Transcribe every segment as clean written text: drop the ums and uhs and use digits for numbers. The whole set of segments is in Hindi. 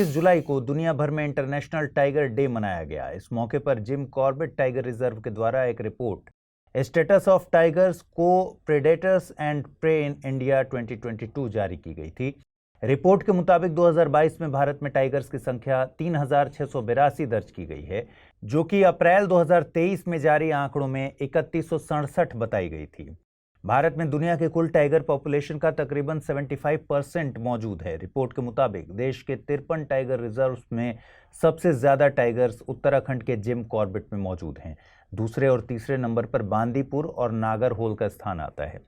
जुलाई को दुनिया भर में इंटरनेशनल टाइगर डे मनाया गया। इस मौके पर जिम कॉर्बेट टाइगर रिजर्व के द्वारा एक रिपोर्ट स्टेटस ऑफ टाइगर्स को predators and prey in India 2022 जारी की गई थी। रिपोर्ट के मुताबिक 2022 में भारत में टाइगर्स की संख्या 3682 दर्ज की गई है, जो कि अप्रैल 2023 में जारी आंकड़ों में 3167 बताई गई थी। भारत में दुनिया के कुल टाइगर पॉपुलेशन का तकरीबन 75% मौजूद है। रिपोर्ट के मुताबिक देश के 53 टाइगर रिजर्व्स में सबसे ज्यादा टाइगर्स उत्तराखंड के जिम कॉर्बेट में मौजूद हैं। दूसरे और तीसरे नंबर पर बांदीपुर और नागरहोल का स्थान आता है।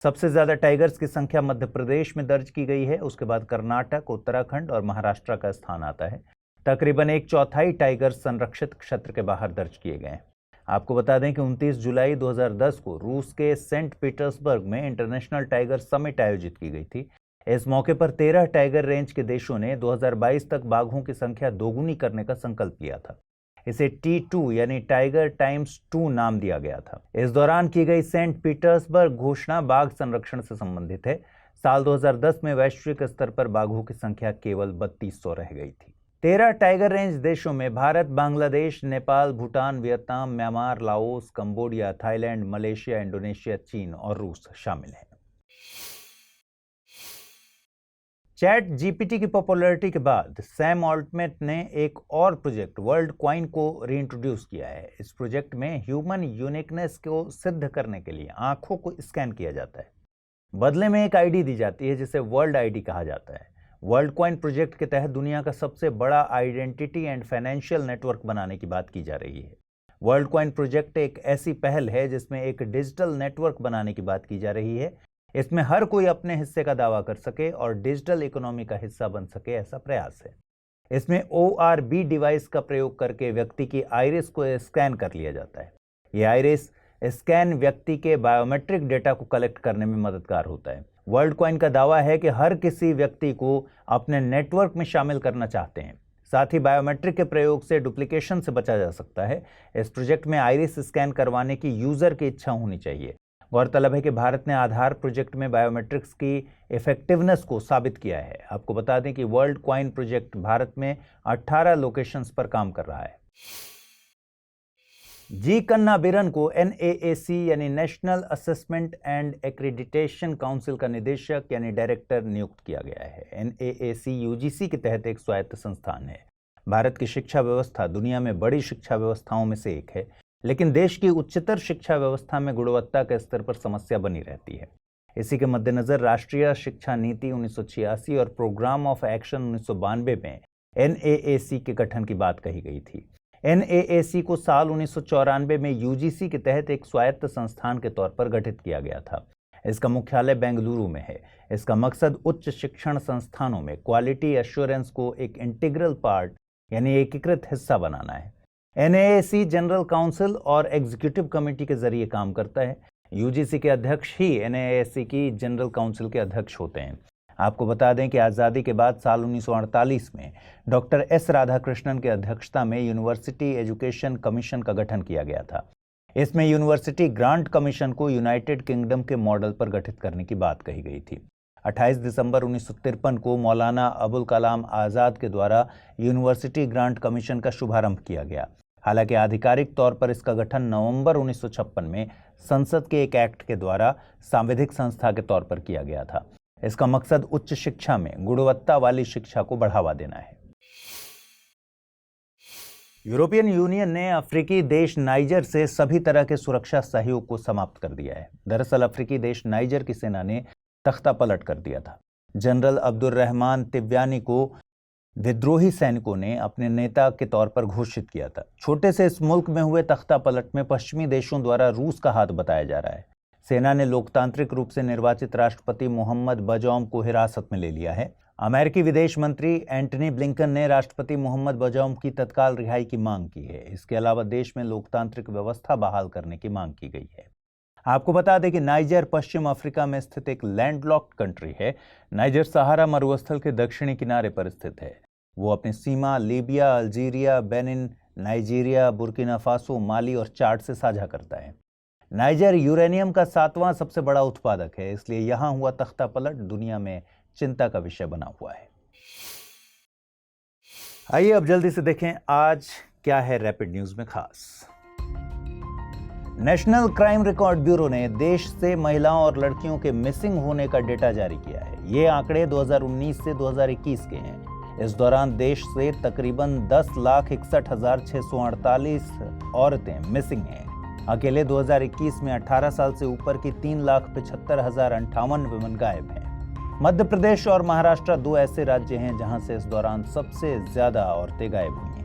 सबसे ज्यादा टाइगर्स की संख्या मध्य प्रदेश में दर्ज की गई है। उसके बाद कर्नाटक, उत्तराखंड और महाराष्ट्र का स्थान आता है। तकरीबन 1/4 टाइगर्स संरक्षित क्षेत्र के बाहर दर्ज किए गए हैं। आपको बता दें कि 29 जुलाई 2010 को रूस के सेंट पीटर्सबर्ग में इंटरनेशनल टाइगर समिट आयोजित की गई थी। इस मौके पर 13 टाइगर रेंज के देशों ने 2022 तक बाघों की संख्या दोगुनी करने का संकल्प लिया था। इसे T2 यानी टाइगर टाइम्स 2 नाम दिया गया था। इस दौरान की गई सेंट पीटर्सबर्ग घोषणा बाघ संरक्षण से संबंधित है। साल 2010 में वैश्विक स्तर पर बाघों की संख्या केवल 3200 रह गई थी। 13 टाइगर रेंज देशों में Bharat, Bangladesh, Nepal, Bhutan, Vietnam, Myanmar, Laos, Cambodia, Thailand, Malaysia, Indonesia, चीन और रूस शामिल हैं। चैट जीपीटी की पॉपुलैरिटी के बाद सैम ऑल्टमैन ने एक और प्रोजेक्ट वर्ल्ड कॉइन को रीइंट्रोड्यूस किया है। इस प्रोजेक्ट में ह्यूमन यूनिकनेस को सिद्ध करने के लिए आंखों को स्कैन किया जाता है। बदले में एक आईडी दी जाती है जिसे वर्ल्ड आईडी कहा जाता है। वर्ल्ड कॉइन प्रोजेक्ट के तहत दुनिया का सबसे बड़ा आइडेंटिटी एंड फाइनेंशियल नेटवर्क बनाने की बात की जा रही है। वर्ल्ड कॉइन प्रोजेक्ट एक ऐसी पहल है जिसमें एक डिजिटल नेटवर्क बनाने की बात की जा रही है। इसमें हर कोई अपने हिस्से का दावा कर सके और डिजिटल इकोनॉमी का हिस्सा बन सके, ऐसा प्रयास है। इसमें ORB डिवाइस का प्रयोग करके व्यक्ति की आइरिस को स्कैन कर लिया जाता है। यह आइरिस स्कैन व्यक्ति के बायोमेट्रिक डेटा को कलेक्ट करने में मददगार होता है। वर्ल्ड कॉइन का दावा है कि हर किसी व्यक्ति को अपने नेटवर्क में शामिल करना चाहते हैं। साथ ही बायोमेट्रिक के प्रयोग से डुप्लीकेशन से बचा जा सकता है। इस प्रोजेक्ट में आइरिस स्कैन करवाने की यूजर की इच्छा होनी चाहिए। गौरतलब है कि भारत ने आधार प्रोजेक्ट में बायोमेट्रिक्स की इफेक्टिवनेस को साबित किया है। आपको बता दें कि वर्ल्ड कॉइन प्रोजेक्ट भारत में 18 लोकेशंस पर काम कर रहा है। जी कन्नाबिरन को NAAC यानी national assessment and accreditation council का निदेशक यानी डायरेक्टर नियुक्त किया गया है। NAAC UGC के तहत एक स्वायत्त संस्थान है। भारत की शिक्षा व्यवस्था दुनिया में बड़ी शिक्षा व्यवस्थाओं में से एक है, लेकिन देश की उच्चतर शिक्षा व्यवस्था में गुणवत्ता के स्तर पर समस्या बनी रहती है। इसी के मद्देनजर राष्ट्रीय शिक्षा नीति 1986 और प्रोग्राम ऑफ एक्शन 1992 में NAAC के गठन की बात कही गई थी। NAAC को साल 1994 में UGC के तहत एक स्वायत्त संस्थान के तौर पर गठित किया गया था। इसका मुख्यालय बेंगलुरु में है। इसका मकसद उच्च शिक्षण संस्थानों में क्वालिटी एश्योरेंस को एक इंटीग्रल पार्ट यानी एकीकृत हिस्सा बनाना है। NAAC जनरल काउंसिल और एग्जीक्यूटिव कमेटी के जरिए काम करता है। UGC के अध्यक्ष ही NAAC की जनरल काउंसिल के अध्यक्ष होते हैं। आपको बता दें कि आज़ादी के बाद साल 1948 में डॉक्टर S राधाकृष्णन की अध्यक्षता में यूनिवर्सिटी एजुकेशन कमीशन का गठन किया गया था। इसमें यूनिवर्सिटी ग्रांट कमीशन को यूनाइटेड किंगडम के मॉडल पर गठित करने की बात कही गई थी। 28 दिसंबर 1953 को मौलाना अबुल कलाम आज़ाद के द्वारा यूनिवर्सिटी ग्रांट कमीशन का शुभारंभ किया गया। हालांकि आधिकारिक तौर पर इसका गठन नवंबर 1956 में संसद के एक एक्ट के द्वारा सांविधिक संस्था के तौर पर किया गया था। इसका मकसद उच्च शिक्षा में गुणवत्ता वाली शिक्षा को बढ़ावा देना है। यूरोपियन यूनियन ने अफ्रीकी देश नाइजर से सभी तरह के सुरक्षा सहयोग को समाप्त कर दिया है। दरअसल अफ्रीकी देश नाइजर की सेना ने तख्ता पलट कर दिया था। जनरल अब्दुर्रहमान तिब्यानी को विद्रोही सैनिकों ने अपने नेता के तौर पर घोषित किया था। छोटे से इस मुल्क में हुए तख्ता पलट में पश्चिमी देशों द्वारा रूस का हाथ बताया जा रहा है। सेना ने लोकतांत्रिक रूप से निर्वाचित राष्ट्रपति मोहम्मद बजौम को हिरासत में ले लिया है। अमेरिकी विदेश मंत्री एंटनी ब्लिंकन ने राष्ट्रपति मोहम्मद बजौम की तत्काल रिहाई की मांग की है। इसके अलावा देश में लोकतांत्रिक व्यवस्था बहाल करने की मांग की गई है। आपको बता दें कि नाइजर पश्चिम अफ्रीका में स्थित एक लैंडलॉक्ड कंट्री है। नाइजर सहारा मरुस्थल के दक्षिणी किनारे पर स्थित है। वो अपनी सीमा Libya, Algeria, Benin, Nigeria, Burkina Faso, Mali और चाड से साझा करता है। नाइजर यूरेनियम का 7वां सबसे बड़ा उत्पादक है, इसलिए यहां हुआ तख्तापलट दुनिया में चिंता का विषय बना हुआ है। आइए अब जल्दी से देखें आज क्या है रैपिड न्यूज में खास। नेशनल क्राइम रिकॉर्ड ब्यूरो ने देश से महिलाओं और लड़कियों के मिसिंग होने का डेटा जारी किया है। ये आंकड़े 2019 से 2021 के हैं। इस दौरान देश से तकरीबन 10,61,648 औरतें मिसिंग हैं। अकेले 2021 में 18 साल से ऊपर की 3,75,058 वुमेन गायब हैं। मध्य प्रदेश और महाराष्ट्र दो ऐसे राज्य हैं जहां से इस दौरान सबसे ज्यादा औरतें गायब हुई हैं।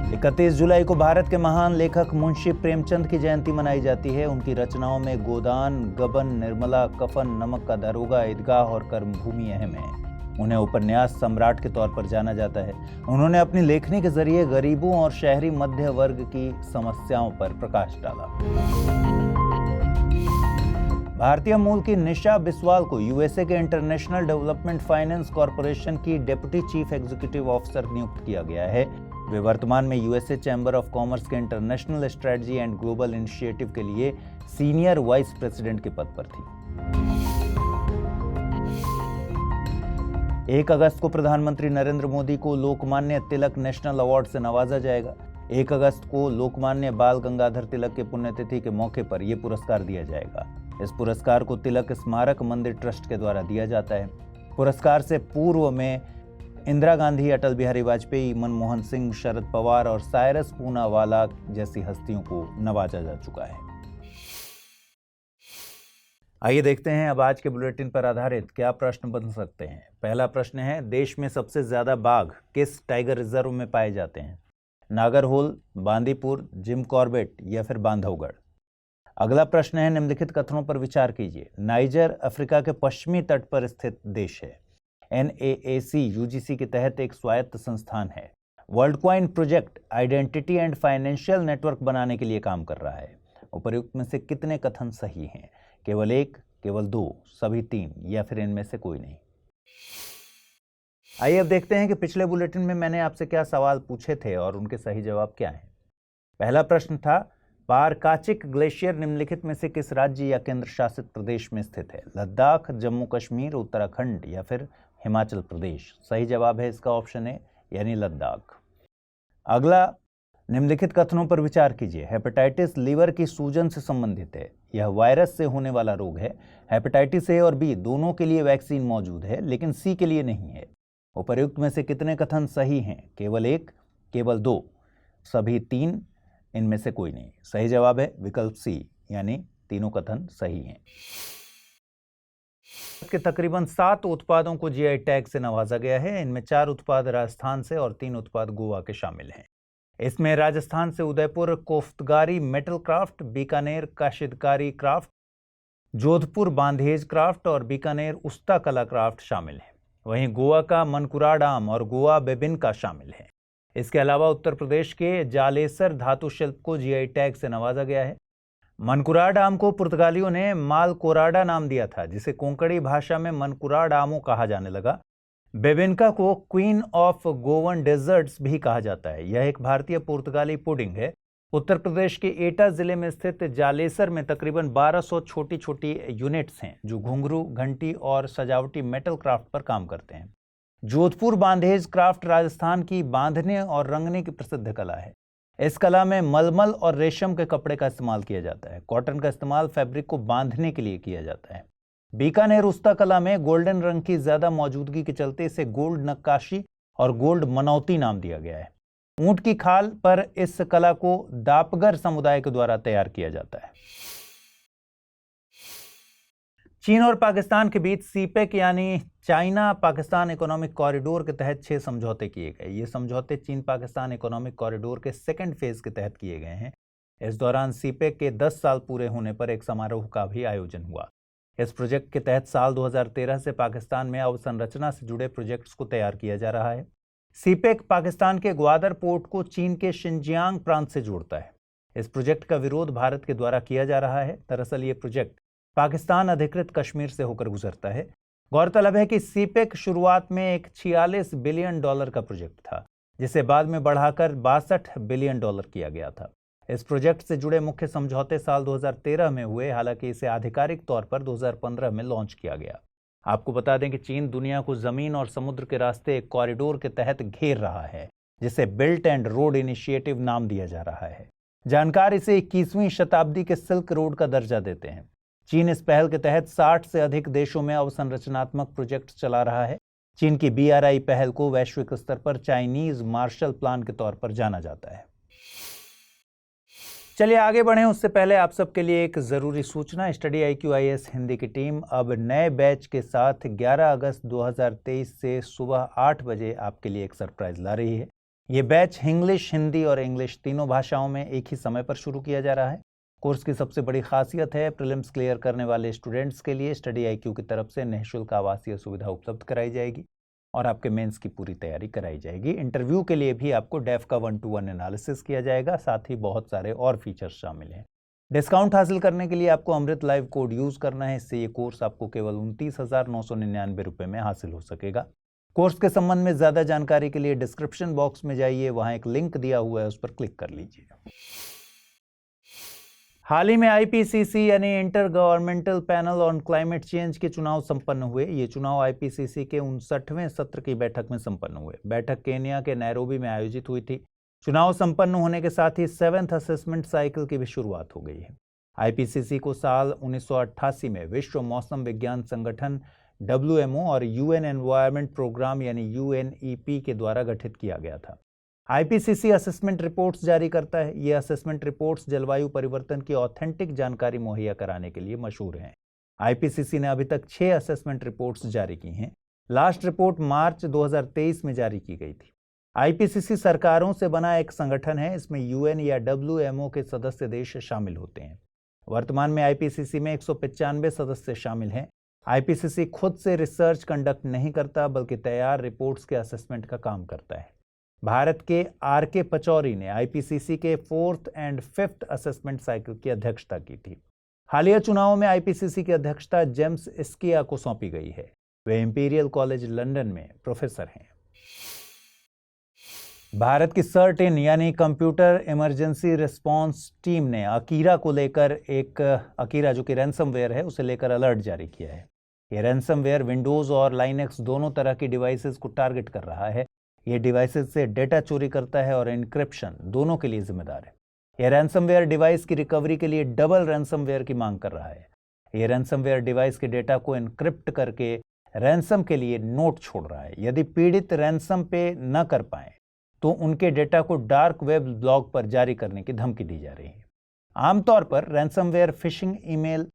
31 जुलाई को भारत के महान लेखक मुंशी प्रेमचंद की जयंती मनाई जाती है। उनकी रचनाओं में गोदान, गबन, निर्मला, कफन, नमक का दारोगा, ईदगाह और कर्मभूमि अहम है। उन्हें उपन्यास सम्राट के तौर पर जाना जाता है। उन्होंने अपनी लेखनी के जरिए गरीबों और शहरी मध्य वर्ग की समस्याओं पर प्रकाश डाला। भारतीय मूल की निशा बिस्वाल को यूएसए के इंटरनेशनल डेवलपमेंट फाइनेंस कॉरपोरेशन की डेप्यूटी चीफ एग्जीक्यूटिव ऑफिसर नियुक्त किया गया है। वे वर्तमान में यूएसए चैम्बर ऑफ कॉमर्स के international strategy and global initiative के लिए सीनियर वाइस प्रेसिडेंट के पद पर थी। 1 अगस्त को प्रधानमंत्री नरेंद्र मोदी को लोकमान्य तिलक नेशनल अवार्ड से नवाजा जाएगा। 1 अगस्त को लोकमान्य बाल गंगाधर तिलक की पुण्यतिथि के मौके पर यह पुरस्कार दिया जाएगा। इस पुरस्कार को तिलक स्मारक मंदिर ट्रस्ट के द्वारा दिया जाता है। पुरस्कार से पूर्व में इंदिरा गांधी, अटल बिहारी वाजपेयी, मनमोहन सिंह, शरद पवार और साइरस पूनावाला जैसी हस्तियों को नवाजा जा चुका है। आइए देखते हैं अब आज के बुलेटिन पर आधारित क्या प्रश्न बन सकते हैं। पहला प्रश्न है, देश में सबसे ज्यादा बाघ किस टाइगर रिजर्व में पाए जाते हैं? नागरहोल, बांदीपुर, जिम कॉर्बेट या फिर बांधवगढ़? अगला प्रश्न है, निम्नलिखित कथनों पर विचार कीजिए। नाइजर अफ्रीका के पश्चिमी तट पर स्थित देश है। NAAC यूजीसी के तहत एक स्वायत्त संस्थान है। World coin project identity and financial network बनाने के लिए काम कर रहा है। उपर्युक्त में से कितने कथन सही हैं? केवल 1, केवल 2, सभी 3 या फिर इनमें से कोई नहीं? आइए अब देखते हैं कि पिछले बुलेटिन में मैंने आपसे क्या सवाल पूछे थे और उनके सही जवाब क्या हैं। पहला प्रश्न था, पारकाचिक ग्लेशियर निम्नलिखित में से किस राज्य या केंद्र शासित प्रदेश में स्थित है? लद्दाख, जम्मू कश्मीर, उत्तराखंड या फिर हिमाचल प्रदेश? सही जवाब है इसका ऑप्शन ए यानी लद्दाख। अगला, निम्नलिखित कथनों पर विचार कीजिए। हेपेटाइटिस लीवर की सूजन से संबंधित है। यह वायरस से होने वाला रोग है। हेपेटाइटिस ए और बी दोनों के लिए वैक्सीन मौजूद है, लेकिन सी के लिए नहीं है। उपर्युक्त में से कितने कथन सही हैं? केवल 1, केवल 2, सभी 3, इनमें से कोई नहीं? सही जवाब है विकल्प सी यानी तीनों कथन सही हैं। के तकरीबन 7 उत्पादों को जीआई टैग से नवाजा गया है। इनमें 4 उत्पाद राजस्थान से और 3 उत्पाद गोवा के शामिल हैं। इसमें राजस्थान से Udaipur Koftgari metal craft, Bikaner Kashidakari craft, Jodhpur Bandhej craft और बीकानेर उस्ता कला क्राफ्ट शामिल हैं। वहीं गोवा का मनकुराडाम और गोवा बेबिनका शामिल है। इसके अलावा उत्तर प्रदेश के जालेसर धातु शिल्प को जीआई टैग से नवाजा गया है। मनकुराडाम को पुर्तगालियों ने मालकोराडा नाम दिया था, जिसे कोंकणी भाषा में मनकुराडामो कहा जाने लगा। बेबिनका को क्वीन ऑफ गोवन डेजर्ट्स भी कहा जाता है। यह एक भारतीय पुर्तगाली पुडिंग है। उत्तर प्रदेश के एटा जिले में स्थित जालेसर में तकरीबन 1200 छोटी छोटी यूनिट्स हैं जो घुंघरू, घंटी और सजावटी मेटल क्राफ्ट पर काम करते हैं। जोधपुर बांधेज क्राफ्ट राजस्थान की बांधने और रंगने की प्रसिद्ध कला है। इस कला में मलमल और रेशम के कपड़े का इस्तेमाल किया जाता है। कॉटन का इस्तेमाल फैब्रिक को बांधने के लिए किया जाता है। बीकानेर उस्ता कला में गोल्डन रंग की ज्यादा मौजूदगी के चलते इसे गोल्ड नक्काशी और गोल्ड मनौती नाम दिया गया है। ऊंट की खाल पर इस कला को दापगर समुदाय के द्वारा तैयार किया जाता है। चीन और पाकिस्तान के बीच सीपेक यानी चाइना पाकिस्तान इकोनॉमिक कॉरिडोर के तहत 6 समझौते किए गए। ये समझौते चीन पाकिस्तान इकोनॉमिक कॉरिडोर के सेकंड फेज के तहत किए गए हैं। इस दौरान सीपेक के 10 साल पूरे होने पर एक समारोह का भी आयोजन हुआ। इस प्रोजेक्ट के तहत साल 2013 से पाकिस्तान में अवसंरचना से जुड़े प्रोजेक्ट्स को तैयार किया जा रहा है। सीपेक पाकिस्तान के ग्वादर पोर्ट को चीन के शिनजियांग प्रांत से जोड़ता है। इस प्रोजेक्ट का विरोध भारत के द्वारा किया जा रहा है। दरअसल ये प्रोजेक्ट पाकिस्तान अधिकृत कश्मीर से होकर गुजरता है। गौरतलब है कि सीपेक शुरुआत में एक $46 बिलियन का प्रोजेक्ट था, जिसे बाद में बढ़ाकर $62 बिलियन किया गया था। इस प्रोजेक्ट से जुड़े मुख्य समझौते साल 2013 में हुए, हालांकि इसे आधिकारिक तौर पर 2015 में लॉन्च किया गया। आपको बता दें कि चीन दुनिया को जमीन और समुद्र के रास्ते एक कॉरिडोर के तहत घेर रहा है, जिसे बेल्ट एंड रोड इनिशिएटिव नाम दिया जा रहा है। जानकार इसे 21वीं शताब्दी के सिल्क रोड का दर्जा देते हैं। चीन इस पहल के तहत 60 से अधिक देशों में अवसंरचनात्मक प्रोजेक्ट चला रहा है। चीन की BRI पहल को वैश्विक स्तर पर चाइनीज मार्शल प्लान के तौर पर जाना जाता है। चलिए आगे बढ़ें, उससे पहले आप सबके लिए एक ज़रूरी सूचना। स्टडी IQ IAS हिंदी की टीम अब नए बैच के साथ 11 अगस्त 2023 से सुबह 8 बजे आपके लिए एक सरप्राइज ला रही है। ये बैच इंग्लिश, हिंदी और इंग्लिश तीनों भाषाओं में एक ही समय पर शुरू किया जा रहा है। कोर्स की सबसे बड़ी खासियत है, प्रीलिम्स क्लियर करने वाले स्टूडेंट्स के लिए स्टडी IQ की तरफ से निःशुल्क आवासीय सुविधा उपलब्ध कराई जाएगी और आपके मेंस की पूरी तैयारी कराई जाएगी। इंटरव्यू के लिए भी आपको डेफ का 1-to-1 एनालिसिस किया जाएगा, साथ ही बहुत सारे और फीचर्स शामिल हैं। डिस्काउंट हासिल करने के लिए आपको अमृत लाइव कोड यूज करना है। इससे ये कोर्स आपको केवल 29,999 रुपये में हासिल हो सकेगा। कोर्स के संबंध में ज्यादा जानकारी के लिए डिस्क्रिप्शन बॉक्स में जाइए, वहां एक लिंक दिया हुआ है, उस पर क्लिक कर लीजिए। हाल ही में IPCC यानी inter governmental panel on climate change के चुनाव संपन्न हुए। ये चुनाव IPCC के 59वें सत्र की बैठक में संपन्न हुए। बैठक केन्या के नैरोबी में आयोजित हुई थी। चुनाव संपन्न होने के साथ ही 7th असेसमेंट साइकिल की भी शुरुआत हो गई है। IPCC को साल 1988 में विश्व मौसम विज्ञान संगठन WMO और UN एनवायरमेंट प्रोग्राम यानी UNEP के द्वारा गठित किया गया था। IPCC असेसमेंट रिपोर्ट्स जारी करता है। ये असेसमेंट रिपोर्ट्स जलवायु परिवर्तन की ऑथेंटिक जानकारी मुहैया कराने के लिए मशहूर हैं। IPCC ने अभी तक 6 असेसमेंट रिपोर्ट्स जारी की हैं। लास्ट रिपोर्ट मार्च 2023 में जारी की गई थी। IPCC सरकारों से बना एक संगठन है। इसमें UN या WMO के सदस्य देश शामिल होते हैं। वर्तमान में IPCC में 195 सदस्य शामिल हैं। IPCC खुद से रिसर्च कंडक्ट नहीं करता, बल्कि तैयार रिपोर्ट्स के असेसमेंट का काम करता है। भारत के RK पचौरी ने IPCC के 4th and 5th assessment cycle की अध्यक्षता की थी। हालिया चुनावों में IPCC की अध्यक्षता जेम्स स्किया को सौंपी गई है। वे इंपीरियल कॉलेज लंदन में प्रोफेसर हैं। भारत की CERT-IN यानी कंप्यूटर इमरजेंसी रिस्पांस टीम ने अकीरा को लेकर अकीरा जो कि रैंसमवेयर है, उसे लेकर अलर्ट जारी किया है। यह रैंसमवेयर विंडोज और लाइनेक्स दोनों तरह की डिवाइसेस को टारगेट कर रहा है। ये डिवाइसेस से डेटा चोरी करता है और एन्क्रिप्शन दोनों के लिए जिम्मेदार है। यह रैंसमवेयर डिवाइस की रिकवरी के लिए डबल रैंसमवेयर की मांग कर रहा है। यह रैंसमवेयर डिवाइस के डेटा को एन्क्रिप्ट करके रैंसम के लिए नोट छोड़ रहा है। यदि पीड़ित रैंसम पे न कर पाए तो उनके डेटा को डार्क वेब ब्लॉग पर जारी करने की धमकी दी जा रही है। आमतौर पर ransomware phishing email,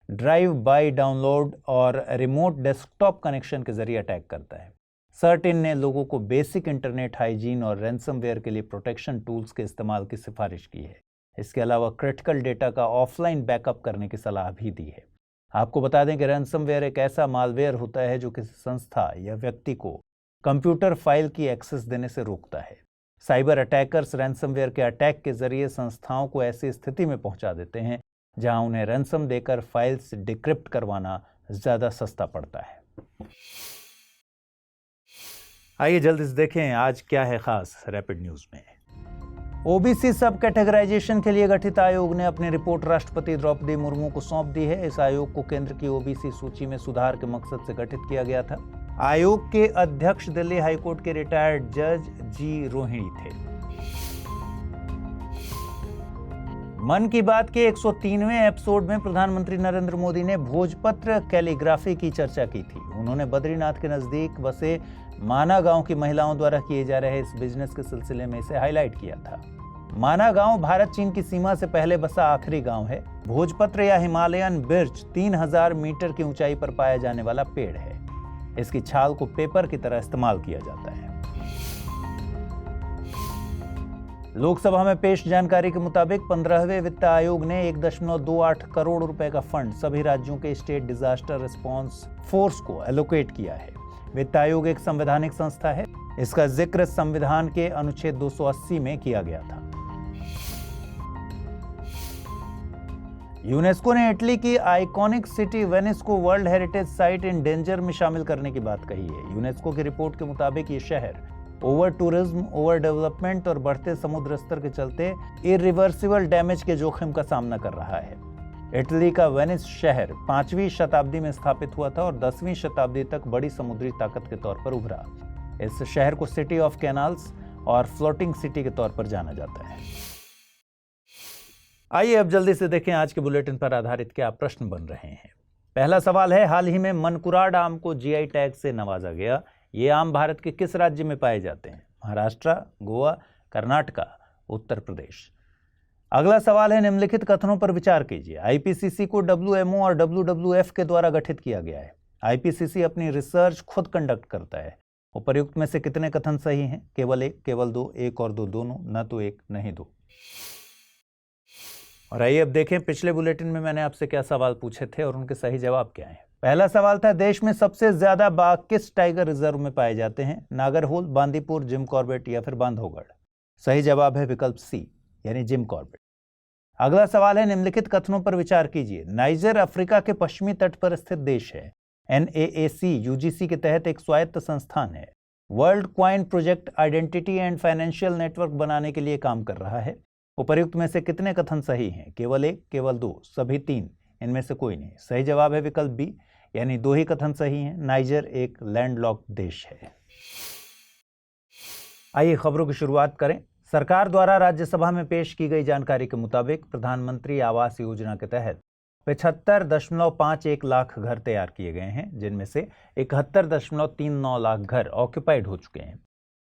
drive bye download और रिमोट डेस्कटॉप कनेक्शन के जरिए अटैक करता है। CERT-IN ने लोगों को बेसिक इंटरनेट हाइजीन और रैंसमवेयर के लिए प्रोटेक्शन टूल्स के इस्तेमाल की सिफारिश की है। इसके अलावा क्रिटिकल डेटा का ऑफलाइन बैकअप करने की सलाह भी दी है। आपको बता दें कि रैंसमवेयर एक ऐसा मालवेयर होता है जो किसी संस्था या व्यक्ति को कंप्यूटर फाइल की एक्सेस देने से रोकता है। साइबर अटैकर्स रैंसमवेयर के अटैक के जरिए संस्थाओं को ऐसी स्थिति में पहुंचा देते हैं जहां उन्हें रैंसम देकर फाइल्स डिक्रिप्ट करवाना ज्यादा सस्ता पड़ता है। आइए जल्दी से देखें आज क्या है खास रैपिड न्यूज में। OBC सब कैटेगराइजेशन के लिए गठित आयोग ने अपनी रिपोर्ट राष्ट्रपति द्रौपदी मुर्मू को सौंप दी है। इस आयोग को केंद्र की OBC सूची में सुधार के मकसद से गठित किया गया था। आयोग के अध्यक्ष दिल्ली हाईकोर्ट के रिटायर्ड जज जी रोहिणी थे। मन की बात के 103वें एपिसोड में प्रधानमंत्री नरेंद्र मोदी ने भोजपत्र कैलीग्राफी की चर्चा की थी। उन्होंने बद्रीनाथ के नजदीक बसे माना गांव की महिलाओं द्वारा किए जा रहे इस बिजनेस के सिलसिले में इसे हाईलाइट किया था। माना गांव भारत चीन की सीमा से पहले बसा आखिरी गांव है। भोजपत्र या हिमालयन बिर्च 3000 मीटर की ऊंचाई पर पाया जाने वाला पेड़ है। इसकी छाल को पेपर की तरह इस्तेमाल किया जाता है। लोकसभा में पेश जानकारी के मुताबिक 15वें वित्त आयोग ने 1.28 करोड़ रुपए का फंड सभी राज्यों के स्टेट डिजास्टर रिस्पांस फोर्स को एलोकेट किया है। वित्त आयोग एक संवैधानिक संस्था है। इसका जिक्र संविधान के अनुच्छेद 280 में किया गया था। यूनेस्को ने इटली की आइकॉनिक सिटी वेनिस को world heritage site in danger में शामिल करने की बात कही है। यूनेस्को की रिपोर्ट के मुताबिक ये शहर ओवर टूरिज्म, ओवर डेवलपमेंट और बढ़ते समुद्र स्तर के चलते इरिवर्सिबल डैमेज के जोखिम का सामना कर रहा है। इटली का वेनिस शहर 5वीं शताब्दी में स्थापित हुआ था और 10वीं शताब्दी तक बड़ी समुद्री ताकत के तौर पर उभरा। इस शहर को सिटी ऑफ कैनाल्स और फ्लोटिंग सिटी के तौर पर जाना जाता है। आइए अब जल्दी से देखें आज के बुलेटिन पर आधारित क्या प्रश्न बन रहे हैं। पहला सवाल है, हाल ही में मनकुराड आम को जीआई टैग से नवाजा गया। ये आम भारत के किस राज्य में पाए जाते हैं? महाराष्ट्र, गोवा, कर्नाटका, उत्तर प्रदेश। अगला सवाल है, निम्नलिखित कथनों पर विचार कीजिए। आईपीसीसी को डब्ल्यूएमओ और डब्ल्यूडब्ल्यूएफ के द्वारा गठित किया गया है। आईपीसीसी अपनी रिसर्च खुद कंडक्ट करता है। उपर्युक्त में से कितने कथन सही हैं? केवल एक, केवल दो, एक और दो, दोनों, न तो एक नहीं दो। और आइए अब देखें पिछले बुलेटिन में मैंने आपसे क्या सवाल पूछे थे और उनके सही जवाब क्या हैं। पहला सवाल था, देश में सबसे ज्यादा बाघ किस टाइगर रिजर्व में पाए जाते हैं? नागरहोल, बांदीपुर, जिम कॉर्बेट या फिर बांधवगढ़। सही जवाब है विकल्प सी, यानी जिम कॉर्बेट। अगला सवाल है, निम्नलिखित कथनों पर विचार कीजिए। नाइजर अफ्रीका के पश्चिमी तट पर स्थित देश है। NAAC यूजीसी के तहत एक स्वायत्त संस्थान है। World coin project identity and financial network बनाने के लिए काम कर रहा है। उपर्युक्त में से कितने कथन सही हैं? केवल एक, केवल दो, सभी तीन, इनमें से कोई नहीं। सही जवाब है विकल्प बी, यानी दो ही कथन सही हैं। नाइजर एक लैंडलॉक्ड देश है। आइए खबरों की शुरुआत करें। सरकार द्वारा राज्यसभा में पेश की गई जानकारी के मुताबिक प्रधानमंत्री आवास योजना के तहत 75.51 लाख घर तैयार किए गए हैं, जिनमें से 71.39 लाख घर ऑक्यूपाइड हो चुके हैं।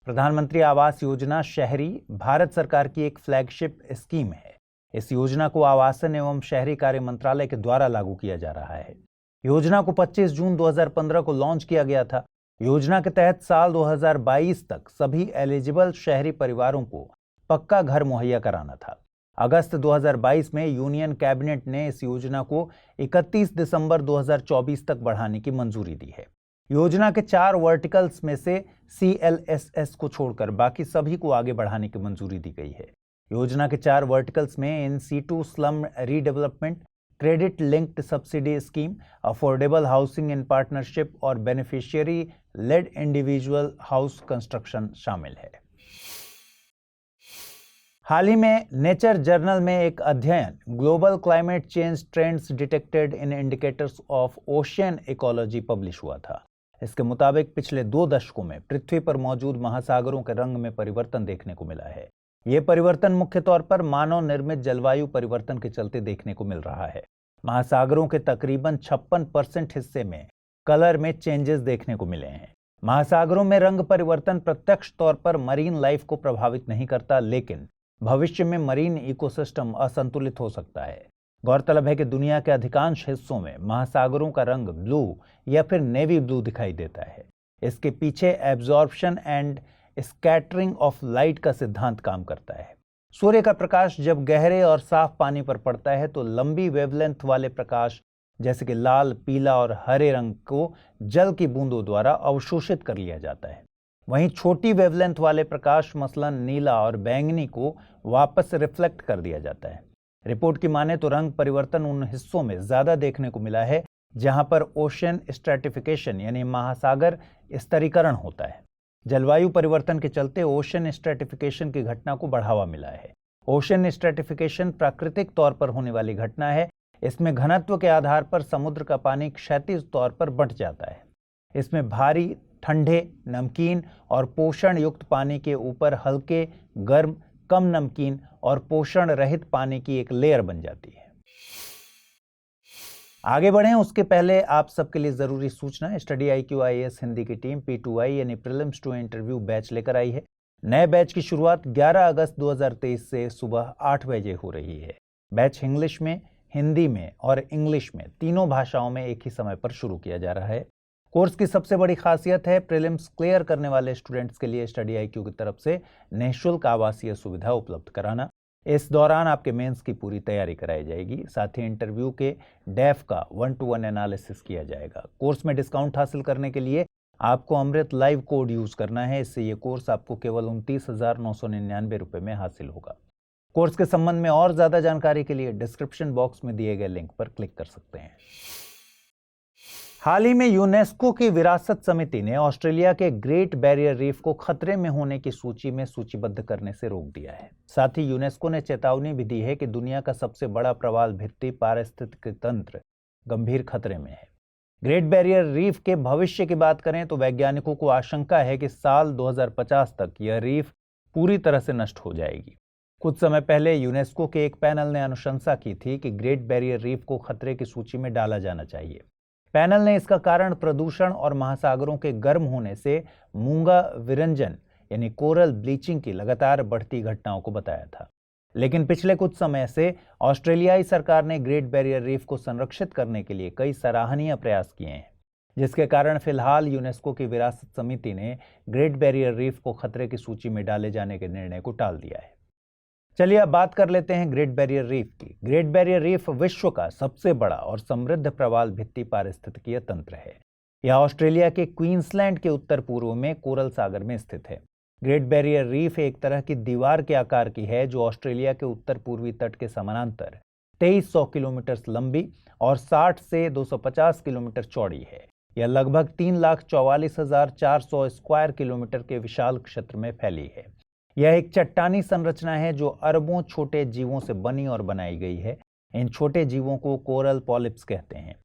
प्रधानमंत्री आवास योजना शहरी भारत सरकार की एक फ्लैगशिप स्कीम है। इस योजना को आवासन एवं शहरी कार्य मंत्रालय के द्वारा लागू किया जा रहा है। योजना को 25 जून 2015 को लॉन्च किया गया था। योजना के तहत साल 2022 तक सभी एलिजिबल शहरी परिवारों को पक्का घर मुहैया कराना था। अगस्त 2022 में यूनियन कैबिनेट ने इस योजना को 31 दिसंबर 2024 तक बढ़ाने की मंजूरी दी है। योजना के 4 वर्टिकल्स में से CLSS को छोड़कर बाकी सभी को आगे बढ़ाने की मंजूरी दी गई है। योजना के 4 वर्टिकल्स में in situ slum redevelopment, credit linked subsidy scheme, affordable housing in partnership और beneficiary led individual house construction शामिल है। हाल ही में नेचर जर्नल में एक अध्ययन global climate change trends detected in indicators of ocean ecology publish हुआ था। इसके मुताबिक पिछले 2 दशकों में पृथ्वी पर मौजूद महासागरों के रंग में परिवर्तन देखने को मिला है। ये परिवर्तन मुख्य तौर पर मानव निर्मित जलवायु परिवर्तन के चलते देखने को मिल रहा है। महासागरों के तकरीबन 56% हिस्से में कलर में चेंजेस देखने को मिले हैं। महासागरों में रंग परिवर्तन प्रत्यक्ष तौर पर मरीन लाइफ को प्रभावित नहीं करता, लेकिन भविष्य में मरीन इकोसिस्टम असंतुलित हो सकता है। गौरतलब है कि दुनिया के अधिकांश हिस्सों में महासागरों का रंग ब्लू या फिर नेवी ब्लू दिखाई देता है। इसके पीछे absorption and scattering of light का सिद्धांत काम करता है। सूर्य का प्रकाश जब गहरे और साफ पानी पर पड़ता है तो लंबी वेवलेंथ वाले प्रकाश जैसे कि लाल, पीला और हरे रंग को जल की बूंदों द्वारा अवशोषित कर लिया जाता है। वहीं छोटी वेवलेंथ वाले प्रकाश मसलन नीला और बैंगनी को वापस रिफ्लेक्ट कर दिया जाता है। रिपोर्ट की माने तो रंग परिवर्तन उन हिस्सों में ज्यादा देखने को मिला है जहां पर ओशन स्ट्रैटिफिकेशन यानी महासागर स्तरीकरण होता है। जलवायु परिवर्तन के चलते ओशन स्ट्रैटिफिकेशन की घटना को बढ़ावा मिला है। ओशन स्ट्रैटिफिकेशन प्राकृतिक तौर पर होने वाली घटना है। इसमें घनत्व के आधार पर समुद्र का पानी क्षैतिज तौर पर बंट जाता है। इसमें भारी, ठंडे, नमकीन और पोषण युक्त पानी के ऊपर हल्के, गर्म, कम नमकीन और पोषण रहित पानी की एक लेयर बन जाती है। आगे बढ़ें उसके पहले आप सबके लिए जरूरी सूचना, स्टडी IQ IAS हिंदी की टीम P2I यानी प्रीलिम्स टू इंटरव्यू बैच लेकर आई है। नए बैच की शुरुआत 11 अगस्त 2023 से सुबह 8 बजे हो रही है। बैच इंग्लिश में, हिंदी में और इंग्लिश में तीनों भाषाओं में एक ही समय पर शुरू किया जा रहा है। कोर्स की सबसे बड़ी खासियत है प्रीलिम्स क्लियर करने वाले स्टूडेंट्स के लिए स्टडी IQ की तरफ से निःशुल्क आवासीय सुविधा उपलब्ध कराना। इस दौरान आपके मेंस की पूरी तैयारी कराई जाएगी। साथ ही इंटरव्यू के डेफ का 1-to-1 एनालिसिस किया जाएगा। कोर्स में डिस्काउंट हासिल करने के लिए आपको अमृत लाइव कोड यूज करना है। इससे ये कोर्स आपको केवल 29,999 रुपये में हासिल होगा। कोर्स के संबंध में और ज्यादा जानकारी के लिए डिस्क्रिप्शन बॉक्स में दिए गए लिंक पर क्लिक कर सकते हैं। हाल ही में यूनेस्को की विरासत समिति ने ऑस्ट्रेलिया के ग्रेट बैरियर रीफ को खतरे में होने की सूची में सूचीबद्ध करने से रोक दिया है। साथ ही यूनेस्को ने चेतावनी भी दी है कि दुनिया का सबसे बड़ा प्रवाल भित्ति पारिस्थितिक तंत्र गंभीर खतरे में है। ग्रेट बैरियर रीफ के भविष्य की बात करें तो वैज्ञानिकों को आशंका है कि साल 2050 तक यह रीफ पूरी तरह से नष्ट हो जाएगी। कुछ समय पहले यूनेस्को के एक पैनल ने अनुशंसा की थी कि ग्रेट बैरियर रीफ को खतरे की सूची में डाला जाना चाहिए। पैनल ने इसका कारण प्रदूषण और महासागरों के गर्म होने से मूंगा विरंजन यानी कोरल ब्लीचिंग की लगातार बढ़ती घटनाओं को बताया था। लेकिन पिछले कुछ समय से ऑस्ट्रेलियाई सरकार ने ग्रेट बैरियर रीफ को संरक्षित करने के लिए कई सराहनीय प्रयास किए हैं, जिसके कारण फिलहाल यूनेस्को की विरासत समिति ने ग्रेट बैरियर रीफ को खतरे की सूची में डाले जाने के निर्णय को टाल दिया है। चलिए अब बात कर लेते हैं ग्रेट बैरियर रीफ की। ग्रेट बैरियर रीफ विश्व का सबसे बड़ा और समृद्ध प्रवाल भित्ति पारिस्थितिकीय तंत्र है। यह ऑस्ट्रेलिया के क्वींसलैंड के उत्तर पूर्व में कोरल सागर में स्थित है। ग्रेट बैरियर रीफ एक तरह की दीवार के आकार की है जो ऑस्ट्रेलिया के उत्तर पूर्वी तट के समानांतर 2300 किलोमीटर लंबी और 60 से 250 किलोमीटर चौड़ी है। यह लगभग 3,44,400 स्क्वायर किलोमीटर के विशाल क्षेत्र में फैली है। यह एक चट्टानी संरचना है जो अरबों छोटे जीवों से बनी और बनाई गई है। इन छोटे जीवों को कोरल पॉलिप्स कहते हैं।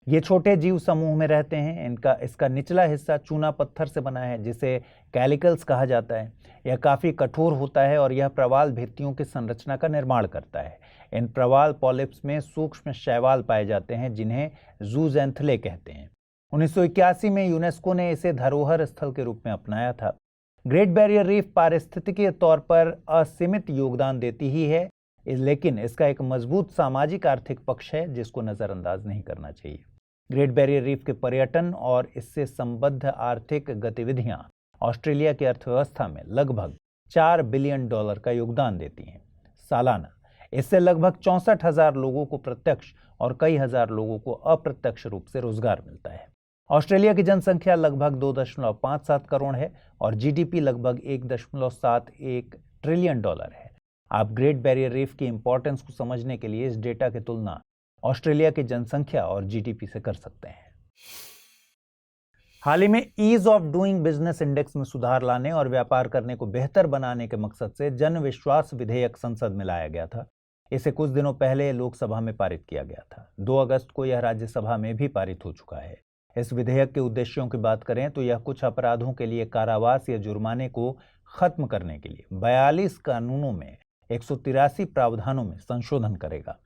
ये छोटे जीव समूह में रहते हैं। इसका निचला हिस्सा चूना पत्थर से बना है जिसे कैलिकल्स कहा जाता है। यह काफ़ी कठोर होता है और यह प्रवाल भित्तियों की संरचना का निर्माण करता है। इन प्रवाल पॉलिप्स में सूक्ष्म शैवाल पाए जाते हैं जिन्हें जूज़ैंथले कहते हैं। 1981 में यूनेस्को ने इसे धरोहर स्थल के रूप में अपनाया था। ग्रेट बैरियर रीफ पारिस्थितिकीय तौर पर असीमित योगदान देती ही है, लेकिन इसका एक मजबूत सामाजिक आर्थिक पक्ष है जिसको नज़रअंदाज नहीं करना चाहिए। ग्रेट बैरियर रीफ के पर्यटन और इससे संबद्ध आर्थिक गतिविधियां ऑस्ट्रेलिया की अर्थव्यवस्था में लगभग $4 बिलियन का योगदान देती हैं सालाना। इससे लगभग 64,000 लोगों को प्रत्यक्ष और कई हजार लोगों को अप्रत्यक्ष रूप से रोजगार मिलता है। ऑस्ट्रेलिया की जनसंख्या लगभग 2.57 करोड़ है और जीडीपी लगभग $1.71 ट्रिलियन है। आप ग्रेट बैरियर रीफ की इंपॉर्टेंस को समझने के लिए इस डेटा की तुलना ऑस्ट्रेलिया की जनसंख्या और जीडीपी से कर सकते हैं। हाल ही में ease of doing business index में सुधार लाने और व्यापार करने को बेहतर बनाने के मकसद से जन विश्वास विधेयक संसद में लाया गया था। इसे कुछ दिनों पहले लोकसभा में पारित किया गया था। 2 अगस्त को यह राज्यसभा में भी पारित हो चुका है। इस विधेयक के उद्देश्यों की बात करें तो यह कुछ अपराधों के लिए कारावास या जुर्माने को खत्म करने के लिए 42 कानूनों में 183 प्रावधानों में संशोधन करेगा।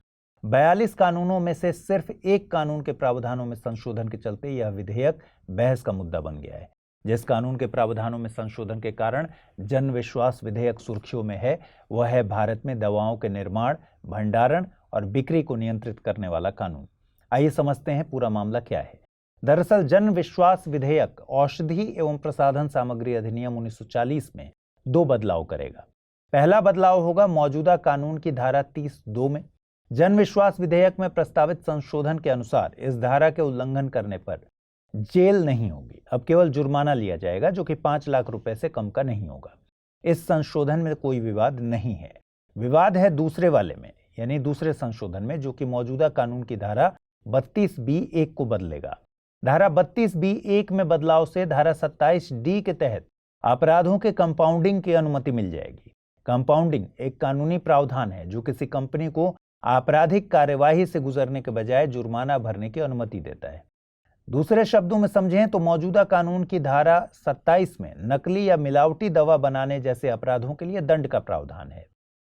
42 कानूनों में से सिर्फ एक कानून के प्रावधानों में संशोधन के चलते यह विधेयक बहस का मुद्दा बन गया है। जिस कानून के प्रावधानों में संशोधन के कारण जन विश्वास विधेयक सुर्खियों में है वह है भारत में दवाओं के निर्माण, भंडारण और बिक्री को नियंत्रित करने वाला कानून। आइए समझते हैं पूरा मामला क्या है। दरअसल जन विश्वास विधेयक औषधि एवं प्रसाधन सामग्री अधिनियम 1940 में 2 बदलाव करेगा। पहला बदलाव होगा मौजूदा कानून की धारा 30(2) में। जन विश्वास विधेयक में प्रस्तावित संशोधन के अनुसार इस धारा के उल्लंघन करने पर जेल नहीं होगी, अब केवल जुर्माना लिया जाएगा जो कि 5 लाख रुपए से कम का नहीं होगा। इस संशोधन में कोई विवाद नहीं है। विवाद है दूसरे वाले में, यानी दूसरे संशोधन में, जो कि मौजूदा कानून की धारा 32(b)(1) को बदलेगा। धारा 32(b)(1) में बदलाव से धारा 27(d) के तहत अपराधों के कंपाउंडिंग की अनुमति मिल जाएगी। कंपाउंडिंग एक कानूनी प्रावधान है जो किसी कंपनी को आपराधिक कार्यवाही से गुजरने के बजाय जुर्माना भरने की अनुमति देता है। दूसरे शब्दों में समझें तो मौजूदा कानून की धारा 27 में नकली या मिलावटी दवा बनाने जैसे अपराधों के लिए दंड का प्रावधान है।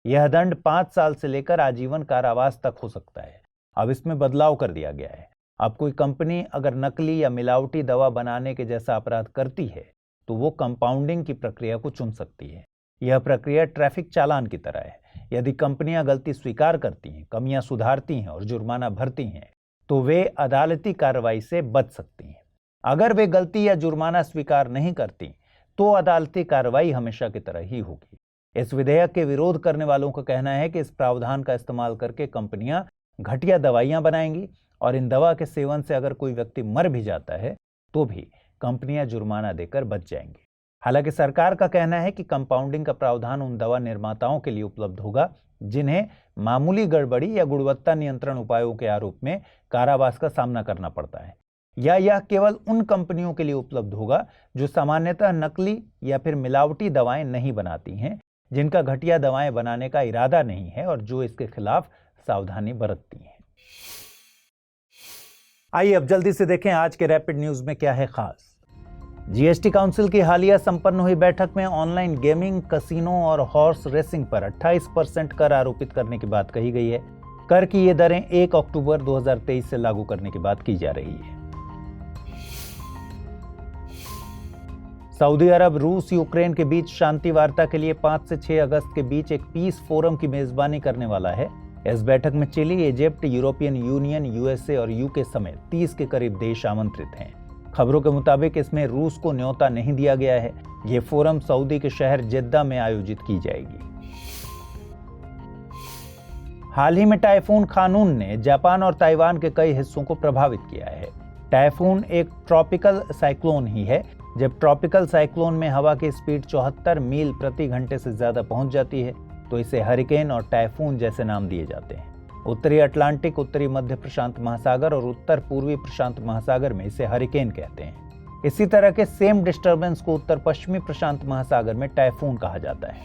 यह दंड 5 साल से लेकर आजीवन कारावास तक हो सकता है। अब इसमें बदलाव कर दिया गया है। अब कोई कंपनी अगर नकली या मिलावटी दवा बनाने के जैसा अपराध करती है तो वो कंपाउंडिंग की प्रक्रिया को चुन सकती है। यह प्रक्रिया ट्रैफिक चालान की तरह है। यदि कंपनियां गलती स्वीकार करती हैं, कमियां सुधारती हैं और जुर्माना भरती हैं तो वे अदालती कार्रवाई से बच सकती हैं। अगर वे गलती या जुर्माना स्वीकार नहीं करती तो अदालती कार्रवाई हमेशा की तरह ही होगी। इस विधेयक के विरोध करने वालों का कहना है कि इस प्रावधान का इस्तेमाल करके कंपनियां घटिया दवाइयां बनाएंगी और इन दवा के सेवन से अगर कोई व्यक्ति मर भी जाता है तो भी कंपनियां जुर्माना देकर बच जाएंगी। हालांकि सरकार का कहना है कि कंपाउंडिंग का प्रावधान उन दवा निर्माताओं के लिए उपलब्ध होगा जिन्हें मामूली गड़बड़ी या गुणवत्ता नियंत्रण उपायों के आरोप में कारावास का सामना करना पड़ता है। या यह केवल उन कंपनियों के लिए उपलब्ध होगा जो सामान्यतः नकली या फिर मिलावटी दवाएं नहीं बनाती हैं, जिनका घटिया दवाएं बनाने का इरादा नहीं है और जो इसके खिलाफ सावधानी बरतती हैं। आइए अब जल्दी से देखें आज के रैपिड न्यूज में क्या है खास। जीएसटी काउंसिल की हालिया संपन्न हुई बैठक में ऑनलाइन गेमिंग, कसिनो और हॉर्स रेसिंग पर 28% कर आरोपित करने की बात कही गई है। कर की ये दरें 1 अक्टूबर 2023 से लागू करने की बात की जा रही है। सऊदी अरब रूस यूक्रेन के बीच शांति वार्ता के लिए 5 से 6 अगस्त के बीच एक पीस फोरम की मेजबानी करने वाला है। इस बैठक में Chile, Egypt, European Union, USA और यूके समेत 30 के करीब देश आमंत्रित हैं। खबरों के मुताबिक इसमें रूस को न्योता नहीं दिया गया है। यह फोरम सऊदी के शहर जेद्दा में आयोजित की जाएगी। हाल ही में टाइफून खानून ने जापान और ताइवान के कई हिस्सों को प्रभावित किया है। टाइफून एक ट्रॉपिकल साइक्लोन ही है। जब ट्रॉपिकल साइक्लोन में हवा की स्पीड 74 मील प्रति घंटे से ज्यादा पहुंच जाती है तो इसे हरिकेन और टाइफून जैसे नाम दिए जाते हैं। उत्तरी अटलांटिक, उत्तरी मध्य प्रशांत महासागर और उत्तर पूर्वी प्रशांत महासागर में इसे हरिकेन कहते हैं। इसी तरह के सेम डिस्टर्बेंस को उत्तर पश्चिमी प्रशांत महासागर में टाइफून कहा जाता है।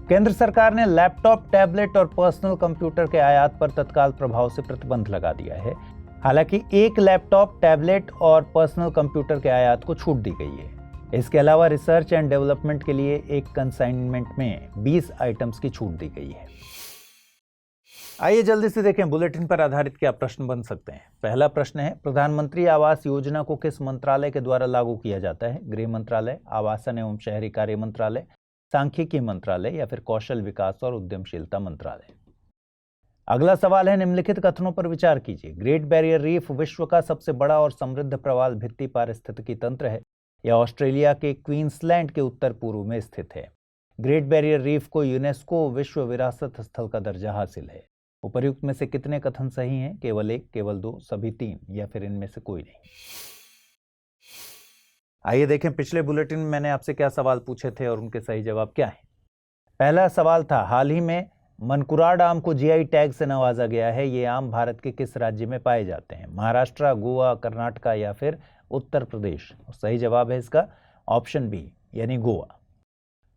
केंद्र सरकार ने लैपटॉप, टैबलेट और पर्सनल कंप्यूटर के आयात पर तत्काल प्रभाव से प्रतिबंध लगा दिया है। हालांकि एक लैपटॉप, टैबलेट और पर्सनल कंप्यूटर के आयात को छूट दी गई है। इसके अलावा रिसर्च एंड डेवलपमेंट के लिए एक कंसाइनमेंट में 20 आइटम्स की छूट दी गई है। आइए जल्दी से देखें बुलेटिन पर आधारित क्या प्रश्न बन सकते हैं। पहला प्रश्न है, प्रधानमंत्री आवास योजना को किस मंत्रालय के द्वारा लागू किया जाता है? गृह मंत्रालय, आवासन एवं शहरी कार्य मंत्रालय, सांख्यिकी मंत्रालय या फिर कौशल विकास और उद्यमशीलता मंत्रालय। अगला सवाल है, निम्नलिखित कथनों पर विचार कीजिए। ग्रेट बैरियर रीफ विश्व का सबसे बड़ा और समृद्ध प्रवाल भित्ति पारिस्थितिकी तंत्र है या ऑस्ट्रेलिया के क्वींसलैंड के उत्तर पूर्व में स्थित है। ग्रेट बैरियर रीफ को यूनेस्को विश्व विरासत स्थल का दर्जा हासिल है। उपर्युक्त में से कितने कथन सही हैं? केवल 1, केवल 2, सभी 3 या फिर इनमें से कोई नहीं। आइए देखें पिछले बुलेटिन में मैंने आपसे क्या सवाल पूछे थे और उनके सही जवाब क्या है। पहला सवाल था, हाल ही में मनकुराड आम को जीआई टैग से नवाजा गया है। ये आम भारत के किस राज्य में पाए जाते हैं? महाराष्ट्र, गोवा, कर्नाटक या फिर उत्तर प्रदेश? सही जवाब है इसका ऑप्शन बी यानी गोवा।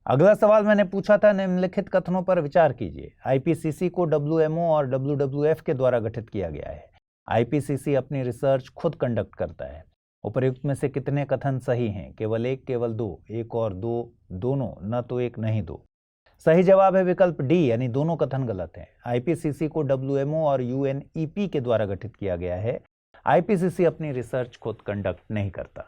अगला सवाल मैंने पूछा था, निम्नलिखित कथनों पर विचार कीजिए। आईपीसीसी को डब्ल्यूएमओ और डब्ल्यूडब्ल्यूएफ के द्वारा गठित किया गया है। आईपीसीसी अपनी रिसर्च खुद कंडक्ट करता है। उपर्युक्त में से कितने कथन सही हैं? केवल 1, केवल 2, 1 और 2, दोनों, न तो 1 नहीं 2। सही जवाब है विकल्प डी यानी दोनों कथन गलत हैं। आईपीसीसी को डब्ल्यूएमओ और यूएनईपी के द्वारा गठित किया गया है। आईपीसीसी अपनी रिसर्च खुद कंडक्ट नहीं करता।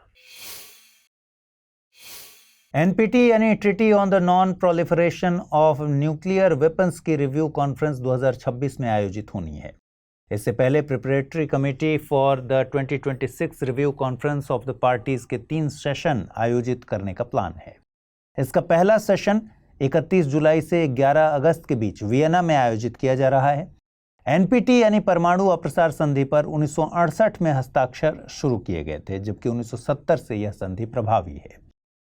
एनपीटी यानी treaty on the non proliferation of nuclear weapons की रिव्यू कॉन्फ्रेंस 2026 में आयोजित होनी है। इससे पहले preparatory committee for the 2026 review conference of the parties के 3 सेशन आयोजित करने का प्लान है। इसका पहला सेशन 31 जुलाई से 11 अगस्त के बीच वियना में आयोजित किया जा रहा है। एनपीटी यानी परमाणु अप्रसार संधि पर 1968 में हस्ताक्षर शुरू किए गए थे, जबकि 1970 से यह संधि प्रभावी है।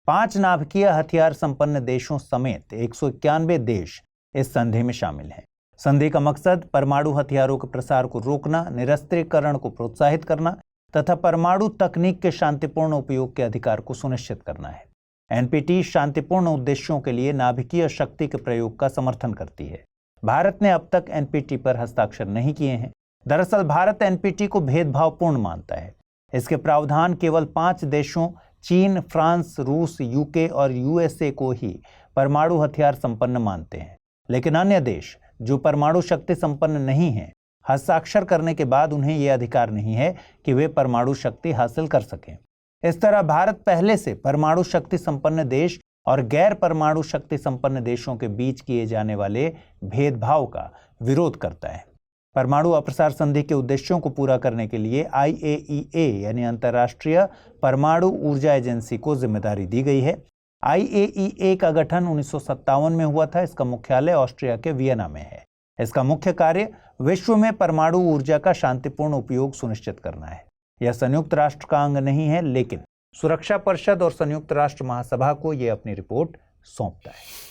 5 नाभिकीय हथियार संपन्न देशों समेत 191 देश इस संधि में शामिल हैं। संधि का मकसद परमाणु हथियारों के प्रसार को रोकना, निरस्त्रीकरण को प्रोत्साहित करना तथा परमाणु तकनीक के शांतिपूर्ण उपयोग के अधिकार को सुनिश्चित करना है। एनपीटी शांतिपूर्ण उद्देश्यों के लिए नाभिकीय शक्ति के प्रयोग का समर्थन करती है। भारत ने अब तक एनपीटी पर हस्ताक्षर नहीं किए हैं। दरअसल भारत एनपीटी को भेदभावपूर्ण मानता है। इसके प्रावधान केवल 5 देशों चीन, फ्रांस, रूस, यूके और यूएसए को ही परमाणु हथियार संपन्न मानते हैं, लेकिन अन्य देश जो परमाणु शक्ति संपन्न नहीं हैं, हस्ताक्षर करने के बाद उन्हें यह अधिकार नहीं है कि वे परमाणु शक्ति हासिल कर सकें। इस तरह भारत पहले से परमाणु शक्ति संपन्न देश और गैर परमाणु शक्ति संपन्न देशों के बीच किए जाने वाले भेदभाव का विरोध करता है। परमाणु अप्रसार संधि के उद्देश्यों को पूरा करने के लिए आईएईए यानी अंतर्राष्ट्रीय परमाणु ऊर्जा एजेंसी को जिम्मेदारी दी गई है। आईएईए का गठन 1957 में हुआ था। इसका मुख्यालय ऑस्ट्रिया के वियना में है। इसका मुख्य कार्य विश्व में परमाणु ऊर्जा का शांतिपूर्ण उपयोग सुनिश्चित करना है। यह संयुक्त राष्ट्र का अंग नहीं है, लेकिन सुरक्षा परिषद और संयुक्त राष्ट्र महासभा को यह अपनी रिपोर्ट सौंपता है।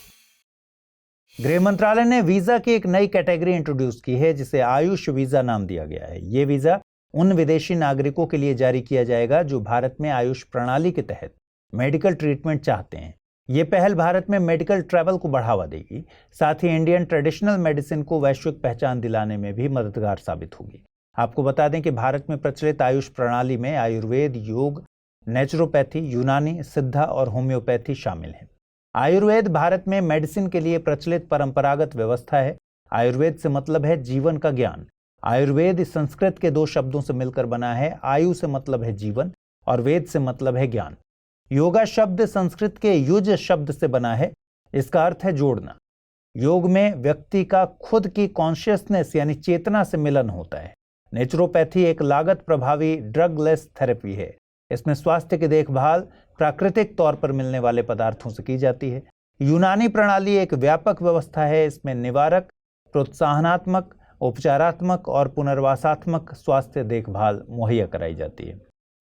गृह मंत्रालय ने वीजा की एक नई कैटेगरी इंट्रोड्यूस की है, जिसे आयुष वीजा नाम दिया गया है। ये वीजा उन विदेशी नागरिकों के लिए जारी किया जाएगा जो भारत में आयुष प्रणाली के तहत मेडिकल ट्रीटमेंट चाहते हैं। ये पहल भारत में मेडिकल ट्रैवल को बढ़ावा देगी, साथ ही इंडियन ट्रेडिशनल मेडिसिन को वैश्विक पहचान दिलाने में भी मददगार साबित होगी। आपको बता दें कि भारत में प्रचलित आयुष प्रणाली में आयुर्वेद, योग, नेचुरोपैथी, यूनानी, सिद्धा और होम्योपैथी शामिल हैं। आयुर्वेद भारत में मेडिसिन के लिए प्रचलित परंपरागत व्यवस्था है। आयुर्वेद से मतलब है जीवन का ज्ञान। आयुर्वेद संस्कृत के दो शब्दों से मिलकर बना है। आयु से मतलब है जीवन और वेद से मतलब है ज्ञान। योगा शब्द संस्कृत के युज शब्द से बना है। इसका अर्थ है जोड़ना। योग में व्यक्ति का खुद की कॉन्शियसनेस यानी चेतना से मिलन होता है। नेचुरोपैथी एक लागत प्रभावी ड्रग लेस थेरेपी है। इसमें स्वास्थ्य की देखभाल प्राकृतिक तौर पर मिलने वाले पदार्थों से की जाती है। यूनानी प्रणाली एक व्यापक व्यवस्था है। इसमें निवारक, प्रोत्साहनात्मक, उपचारात्मक और पुनर्वासात्मक स्वास्थ्य देखभाल मुहैया कराई जाती है।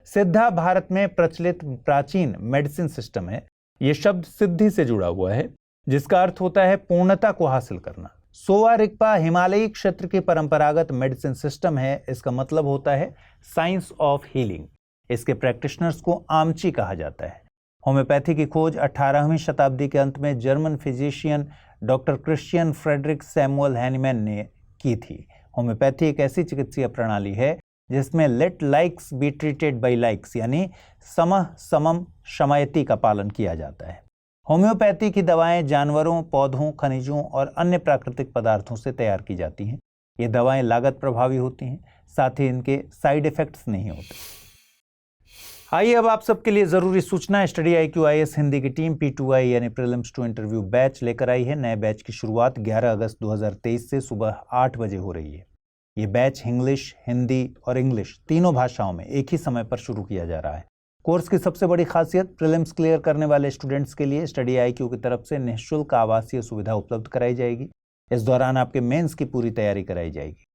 सिद्धा भारत में प्रचलित प्राचीन मेडिसिन सिस्टम है। यह शब्द सिद्धि से जुड़ा हुआ है, जिसका अर्थ होता है पूर्णता को हासिल करना। सोवा रिगपा हिमालयी क्षेत्र की परंपरागत मेडिसिन सिस्टम है। इसका मतलब होता है साइंस ऑफ हीलिंग। इसके प्रैक्टिशनर्स को आमची कहा जाता है। होम्योपैथी की खोज 18वीं शताब्दी के अंत में German physician doctor Christian Friedrich Samuel Hahnemann ने की थी। होम्योपैथी एक ऐसी चिकित्सीय प्रणाली है जिसमें let likes be treated by likes यानी समः समम शमयति का पालन किया जाता है। होम्योपैथी की दवाएं जानवरों, पौधों, खनिजों और अन्य प्राकृतिक पदार्थों से तैयार की जाती हैं। ये दवाएं लागत प्रभावी होती हैं, साथ ही इनके साइड इफेक्ट्स नहीं होते। आइए अब आप सबके लिए जरूरी सूचना। स्टडी IQ IAS हिंदी की टीम P2I यानी प्रीलिम्स टू इंटरव्यू बैच लेकर आई है। नए बैच की शुरुआत 11 अगस्त 2023 से सुबह 8 बजे हो रही है। ये बैच इंग्लिश, हिंदी और इंग्लिश तीनों भाषाओं में एक ही समय पर शुरू किया जा रहा है। कोर्स की सबसे बड़ी खासियत, प्रीलिम्स क्लियर करने वाले स्टूडेंट्स के लिए स्टडी IQ की तरफ से निःशुल्क आवासीय सुविधा उपलब्ध कराई जाएगी। इस दौरान आपके मेंस की पूरी तैयारी कराई जाएगी।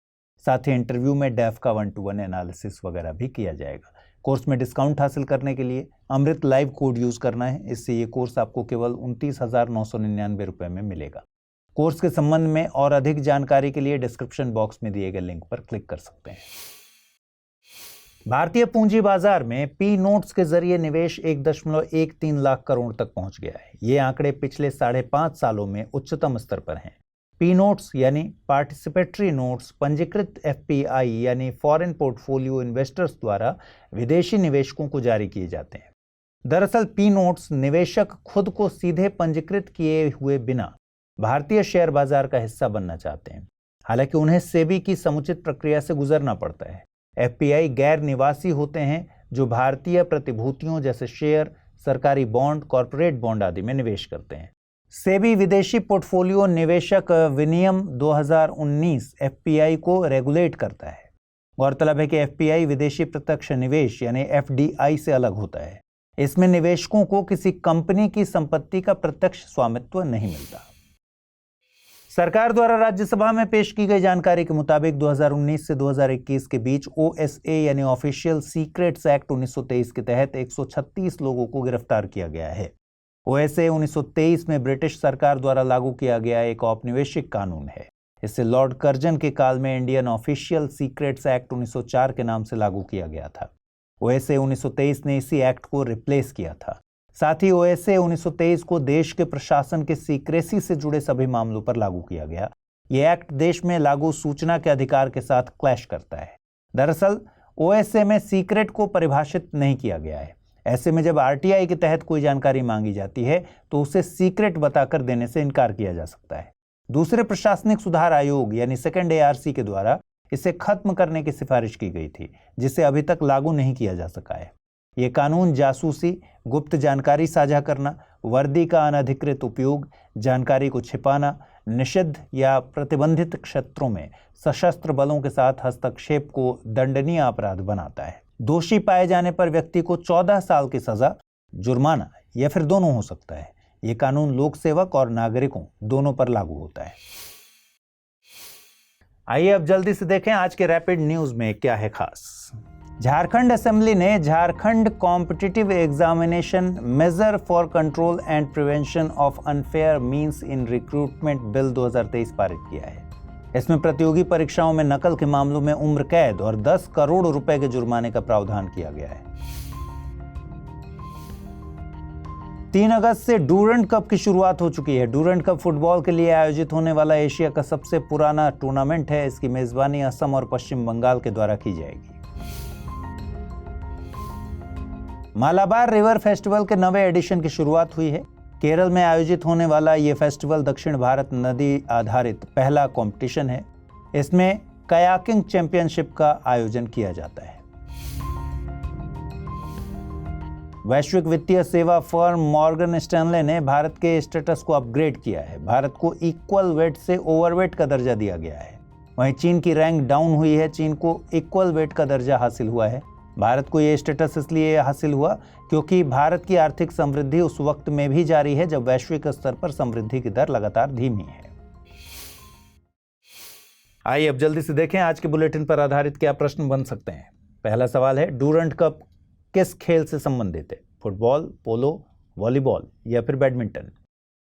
साथ ही इंटरव्यू में डेफ का 1-to-1 एनालिसिस वगैरह भी किया जाएगा। कोर्स में डिस्काउंट हासिल करने के लिए अमृत लाइव कोड यूज करना है। इससे ये कोर्स आपको केवल 29,999 रुपये में मिलेगा। कोर्स के संबंध में और अधिक जानकारी के लिए डिस्क्रिप्शन बॉक्स में दिए गए लिंक पर क्लिक कर सकते हैं। भारतीय पूंजी बाजार में पी नोट्स के जरिए निवेश 1.13 लाख करोड़ तक पहुंच गया है। ये आंकड़े पिछले 5.5 सालों में उच्चतम स्तर पर हैं। पी नोट्स यानी पार्टिसिपेटरी नोट्स पंजीकृत FPI यानी फॉरेन पोर्टफोलियो इन्वेस्टर्स द्वारा विदेशी निवेशकों को जारी किए जाते हैं। दरअसल पी नोट्स निवेशक खुद को सीधे पंजीकृत किए हुए बिना भारतीय शेयर बाजार का हिस्सा बनना चाहते हैं। हालांकि उन्हें सेबी की समुचित प्रक्रिया से गुजरना पड़ता है। FPI गैर निवासी होते हैं जो भारतीय प्रतिभूतियों जैसे शेयर, सरकारी बॉन्ड, कॉरपोरेट बॉन्ड आदि में निवेश करते हैं। सेबी विदेशी पोर्टफोलियो निवेशक विनियम 2019 FPI को रेगुलेट करता है। गौरतलब है कि FPI विदेशी प्रत्यक्ष निवेश यानी FDI से अलग होता है। इसमें निवेशकों को किसी कंपनी की संपत्ति का प्रत्यक्ष स्वामित्व नहीं मिलता। सरकार द्वारा राज्यसभा में पेश की गई जानकारी के मुताबिक 2019 से 2021 के बीच OSA यानी ऑफिशियल सीक्रेट्स एक्ट 1923 के तहत 136 लोगों को गिरफ्तार किया गया है। OSA 1923 में ब्रिटिश सरकार द्वारा लागू किया गया एक औपनिवेशिक कानून है। इसे लॉर्ड कर्जन के काल में इंडियन ऑफिशियल सीक्रेट्स एक्ट 1904 के नाम से लागू किया गया था। OSA 1923 ने इसी एक्ट को रिप्लेस किया था। साथ ही OSA 1923 को देश के प्रशासन के सीक्रेसी से जुड़े सभी मामलों पर लागू किया गया। यह एक्ट देश में लागू सूचना के अधिकार के साथ क्लैश करता है। दरअसल OSA में सीक्रेट को परिभाषित नहीं किया गया है। ऐसे में जब RTI के तहत कोई जानकारी मांगी जाती है तो उसे सीक्रेट बताकर देने से इनकार किया जा सकता है। दूसरे प्रशासनिक सुधार आयोग यानी सेकंड ARC के द्वारा इसे खत्म करने की सिफारिश की गई थी, जिसे अभी तक लागू नहीं किया जा सका है। ये कानून जासूसी, गुप्त जानकारी साझा करना, वर्दी का अनधिकृत उपयोग, जानकारी को छिपाना, निषिद्ध या प्रतिबंधित क्षेत्रों में सशस्त्र बलों के साथ हस्तक्षेप को दंडनीय अपराध बनाता है। दोषी पाए जाने पर व्यक्ति को 14 साल की सजा, जुर्माना या फिर दोनों हो सकता है। यह कानून लोक सेवक और नागरिकों दोनों पर लागू होता है। आइए अब जल्दी से देखें आज के रैपिड न्यूज में क्या है खास। झारखंड असेंबली ने Jharkhand competitive examination measure for control and prevention of unfair means in recruitment bill 2023 पारित किया है। इसमें प्रतियोगी परीक्षाओं में नकल के मामलों में उम्र कैद और 10 करोड़ रुपए के जुर्माने का प्रावधान किया गया है। 3 अगस्त से डूरंट कप की शुरुआत हो चुकी है। डूरंट कप फुटबॉल के लिए आयोजित होने वाला एशिया का सबसे पुराना टूर्नामेंट है। इसकी मेजबानी असम और पश्चिम बंगाल के द्वारा की जाएगी। मालाबार रिवर फेस्टिवल के 9वें एडिशन की शुरुआत हुई है। केरल में आयोजित होने वाला ये फेस्टिवल दक्षिण भारत नदी आधारित पहला कंपटीशन है। इसमें कयाकिंग चैंपियनशिप का आयोजन किया जाता है। वैश्विक वित्तीय सेवा फर्म मॉर्गन स्टैनले ने भारत के स्टेटस को अपग्रेड किया है। भारत को इक्वल वेट से ओवरवेट का दर्जा दिया गया है। वहीं चीन की रैंक डाउन हुई है। चीन को इक्वल वेट का दर्जा हासिल हुआ है। भारत को यह स्टेटस इसलिए हासिल हुआ क्योंकि भारत की आर्थिक समृद्धि उस वक्त में भी जारी है जब वैश्विक स्तर पर समृद्धि की दर लगातार धीमी है। आइए अब जल्दी से देखें आज के बुलेटिन पर आधारित क्या प्रश्न बन सकते हैं। पहला सवाल है, डूरंट कप किस खेल से संबंधित है? फुटबॉल, पोलो, वॉलीबॉल या फिर बैडमिंटन?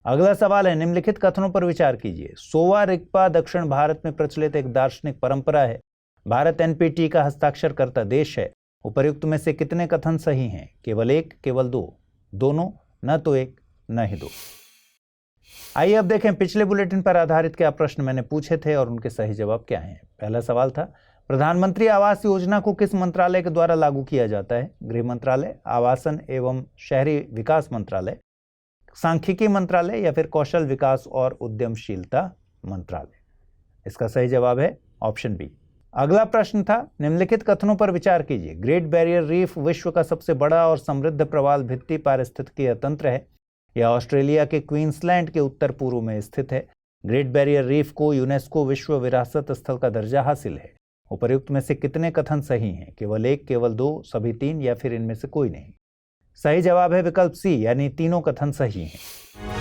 अगला सवाल है, निम्नलिखित कथनों पर विचार कीजिए। सोवा रिगपा दक्षिण भारत में प्रचलित एक दार्शनिक परंपरा है। भारत एनपीटी का हस्ताक्षरकर्ता देश है। उपर्युक्त में से कितने कथन सही हैं? केवल एक, केवल दो, दोनों, न तो एक न ही दो। आइए अब देखें पिछले बुलेटिन पर आधारित क्या प्रश्न मैंने पूछे थे और उनके सही जवाब क्या हैं। पहला सवाल था, प्रधानमंत्री आवास योजना को किस मंत्रालय के द्वारा लागू किया जाता है? गृह मंत्रालय, आवासन एवं शहरी विकास मंत्रालय, सांख्यिकी मंत्रालय या फिर कौशल विकास और उद्यमशीलता मंत्रालय? इसका सही जवाब है ऑप्शन बी। अगला प्रश्न था, निम्नलिखित कथनों पर विचार कीजिए। ग्रेट बैरियर रीफ विश्व का सबसे बड़ा और समृद्ध प्रवाल भित्ति पारिस्थितिकीय तंत्र है। यह ऑस्ट्रेलिया के क्वींसलैंड के उत्तर पूर्व में स्थित है। ग्रेट बैरियर रीफ को यूनेस्को विश्व विरासत स्थल का दर्जा हासिल है। उपर्युक्त में से कितने कथन सही हैं? केवल एक, केवल दो, सभी तीन या फिर इनमें से कोई नहीं? सही जवाब है विकल्प सी, यानी तीनों कथन सही हैं।